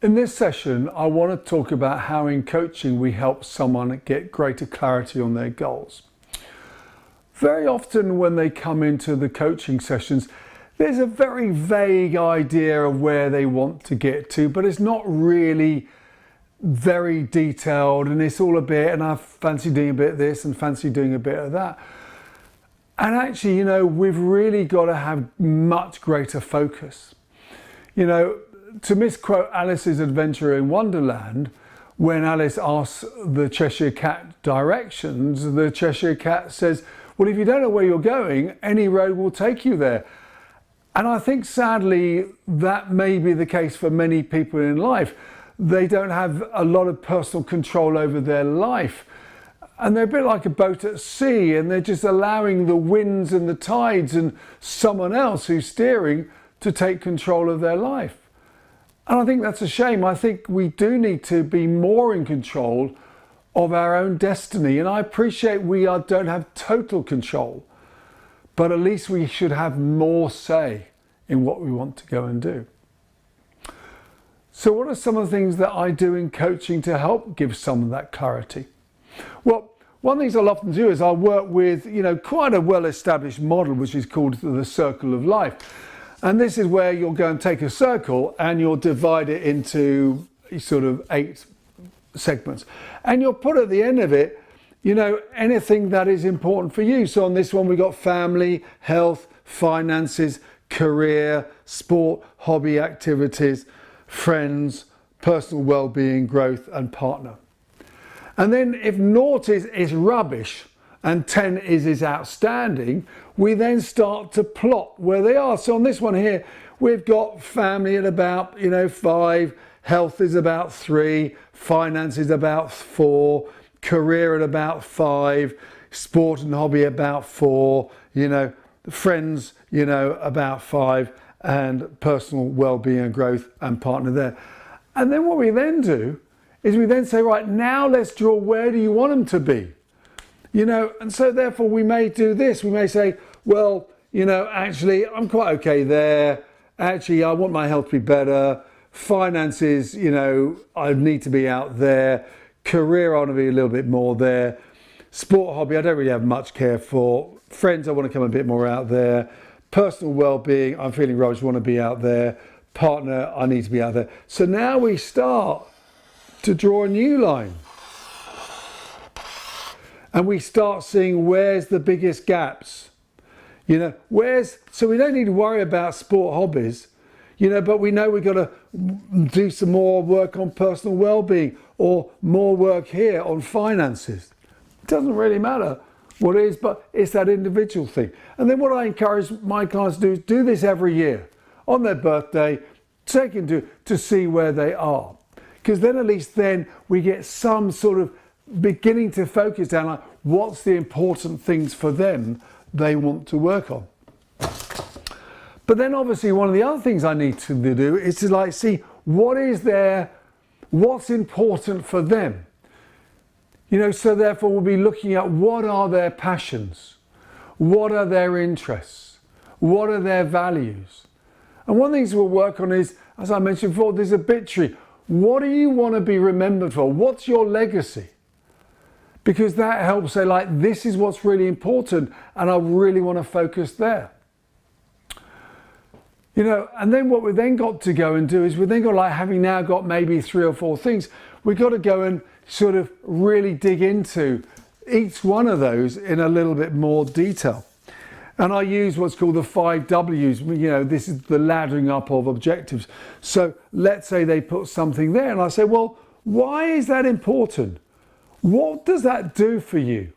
In this session, I want to talk about how in coaching we help someone get greater clarity on their goals. Very often when they come into the coaching sessions, there's a very vague idea of where they want to get to, but it's not really very detailed, and it's all a bit, and I fancy doing a bit of this and fancy doing a bit of that. And actually, we've really got to have much greater focus. To misquote Alice's Adventure in Wonderland, when Alice asks the Cheshire Cat directions, the Cheshire Cat says, well, if you don't know where you're going, any road will take you there. And I think sadly that may be the case for many people in life. They don't have a lot of personal control over their life. And they're a bit like a boat at sea, and they're just allowing the winds and the tides and someone else who's steering to take control of their life. And I think that's a shame. I think we do need to be more in control of our own destiny. And I appreciate we don't have total control, but at least we should have more say in what we want to go and do. So what are some of the things that I do in coaching to help give someone that clarity? Well, one of the things I'll often do is I'll work with, quite a well-established model, which is called the circle of life. And this is where you'll go and take a circle and you'll divide it into sort of 8 segments. And you'll put at the end of it, anything that is important for you. So on this one, we've got family, health, finances, career, sport, hobby activities, friends, personal well-being, growth, and partner. And then if 0 is rubbish and 10 is outstanding, we then start to plot where they are. So on this one here, we've got family at about 5, health is about 3, finance is about 4, career at about 5, sport and hobby about 4, friends about 5, and personal well-being and growth and partner there. And then what we then do is we then say, right, now let's draw where do you want them to be? And so therefore we may do this. We may say, well, actually I'm quite okay there. Actually, I want my health to be better. Finances, I need to be out there. Career, I want to be a little bit more there. Sport, hobby, I don't really have much care for. Friends, I want to come a bit more out there. Personal well-being, I'm feeling rubbish, I want to be out there. Partner, I need to be out there. So now we start to draw a new line. And we start seeing where's the biggest gaps. So we don't need to worry about sport hobbies, but we know we've got to do some more work on personal well-being or more work here on finances. It doesn't really matter what it is, but it's that individual thing. And then what I encourage my clients to do is do this every year on their birthday, to see where they are. Because then at least then we get some sort of beginning to focus down like what's the important things for them they want to work on. But then obviously one of the other things I need to do is to see what's important for them. So therefore we'll be looking at what are their passions, what are their interests, what are their values. And one of the things we'll work on is, as I mentioned before, there's obituary. What do you want to be remembered for? What's your legacy? Because that helps say this is what's really important and I really want to focus there. And then what we then got to go and do is we then got having now got maybe 3 or 4 things, we've got to go and sort of really dig into each one of those in a little bit more detail. And I use what's called the 5 W's. This is the laddering up of objectives. So let's say they put something there and I say, well, why is that important? What does that do for you?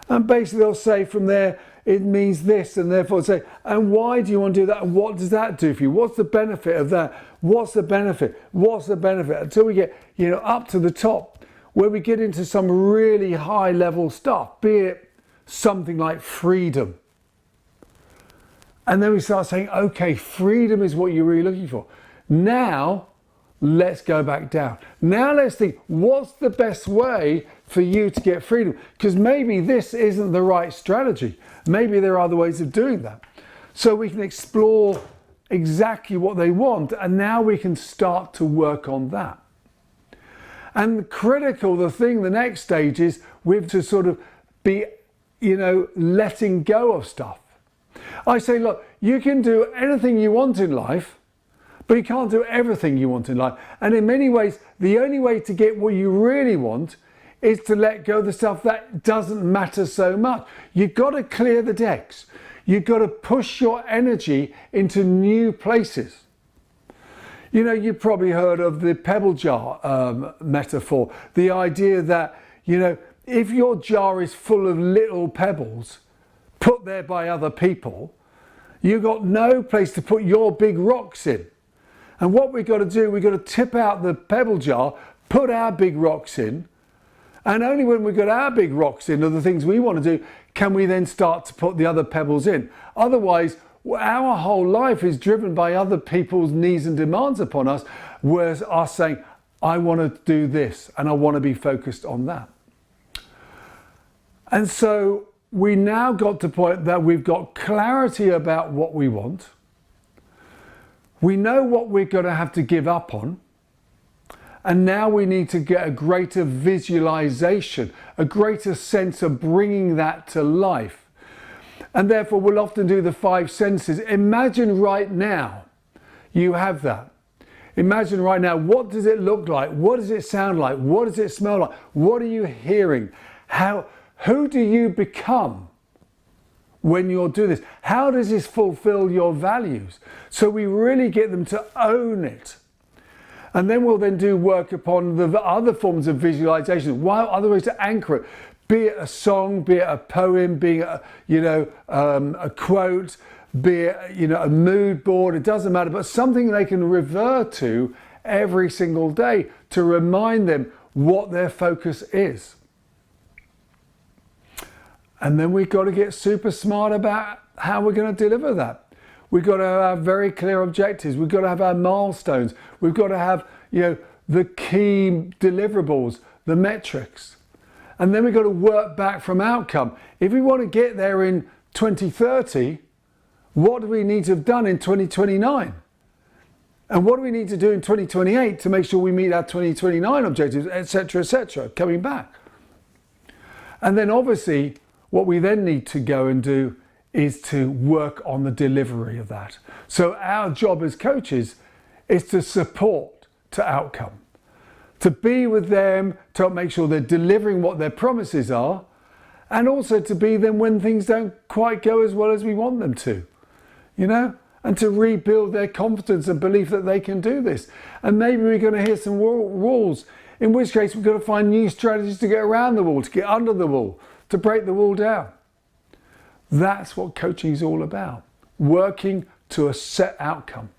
And basically they'll say from there, it means this, and therefore say, and why do you want to do that? And what does that do for you? What's the benefit of that? What's the benefit? What's the benefit? Until we get, up to the top, where we get into some really high level stuff, be it something like freedom. And then we start saying, okay, freedom is what you're really looking for. Now, let's go back down. Now let's think, what's the best way for you to get freedom? Because maybe this isn't the right strategy. Maybe there are other ways of doing that. So we can explore exactly what they want, and now we can start to work on that. And the next stage is we have to sort of be, letting go of stuff. I say, look, you can do anything you want in life, but you can't do everything you want in life. And in many ways, the only way to get what you really want is to let go of the stuff that doesn't matter so much. You've got to clear the decks. You've got to push your energy into new places. You've probably heard of the pebble jar metaphor. The idea that, if your jar is full of little pebbles put there by other people, you've got no place to put your big rocks in. And what we've got to do, we've got to tip out the pebble jar, put our big rocks in, and only when we've got our big rocks in, or the things we want to do, can we then start to put the other pebbles in. Otherwise, our whole life is driven by other people's needs and demands upon us, whereas us saying, I want to do this and I want to be focused on that. And so we now got to the point that we've got clarity about what we want. We know what we're going to have to give up on. And now we need to get a greater visualization, a greater sense of bringing that to life. And therefore we'll often do the 5 senses. Imagine right now you have that. Imagine right now, what does it look like? What does it sound like? What does it smell like? What are you hearing? Who do you become when you're doing this? How does this fulfill your values? So we really get them to own it. And then we'll then do work upon the other forms of visualization, other ways to anchor it. Be it a song, be it a poem, be it a quote, be it a mood board. It doesn't matter, but something they can revert to every single day to remind them what their focus is. And then we've got to get super smart about how we're going to deliver that. We've got to have very clear objectives. We've got to have our milestones. We've got to have, the key deliverables, the metrics. And then we've got to work back from outcome. If we want to get there in 2030, what do we need to have done in 2029? And what do we need to do in 2028 to make sure we meet our 2029 objectives, etc., coming back. And then obviously, what we then need to go and do is to work on the delivery of that. So our job as coaches is to support to outcome, to be with them, to make sure they're delivering what their promises are, and also to be them when things don't quite go as well as we want them to, and to rebuild their confidence and belief that they can do this. And maybe we're going to hit some walls, in which case we've got to find new strategies to get around the wall, to get under the wall, to break the wall down. That's what coaching is all about, working to a set outcome.